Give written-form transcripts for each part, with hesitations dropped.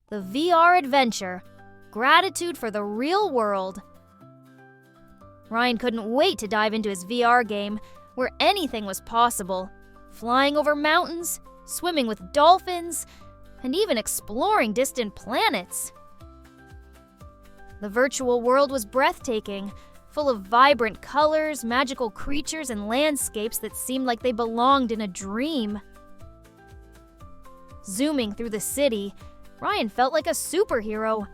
The VR adventure. Gratitude for the real world. Ryan couldn't wait to dive into his VR game, where anything was possible. Flying over mountains, swimming with dolphins, and even exploring distant planets. The virtual world was breathtaking, full of vibrant colors, magical creatures, and landscapes that seemed like they belonged in a dream. Zooming through the city, Ryan felt like a superhero.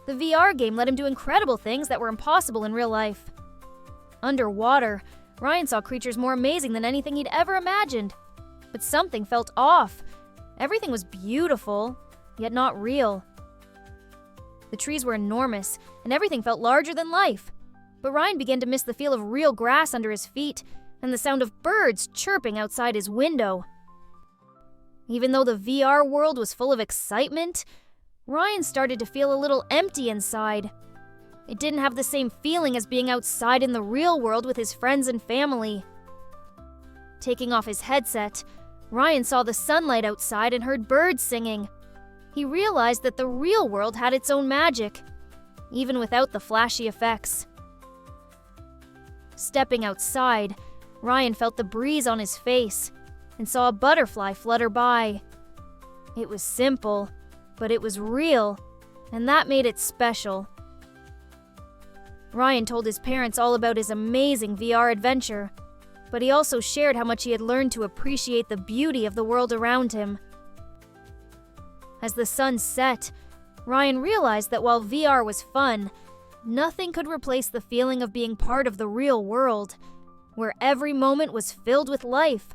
The VR game let him do incredible things that were impossible in real life. Underwater, Ryan saw creatures more amazing than anything he'd ever imagined. But something felt off. Everything was beautiful, yet not real. The trees were enormous, and everything felt larger than life. But Ryan began to miss the feel of real grass under his feet and the sound of birds chirping outside his window. Even though the VR world was full of excitement, Ryan started to feel a little empty inside. It didn't have the same feeling as being outside in the real world with his friends and family. Taking off his headset, Ryan saw the sunlight outside and heard birds singing. He realized that the real world had its own magic, even without the flashy effects. Stepping outside, Ryan felt the breeze on his face and saw a butterfly flutter by. It was simple, but it was real, and that made it special. Ryan told his parents all about his amazing VR adventure, but he also shared how much he had learned to appreciate the beauty of the world around him. As the sun set, Ryan realized that while VR was fun, nothing could replace the feeling of being part of the real world, where every moment was filled with life,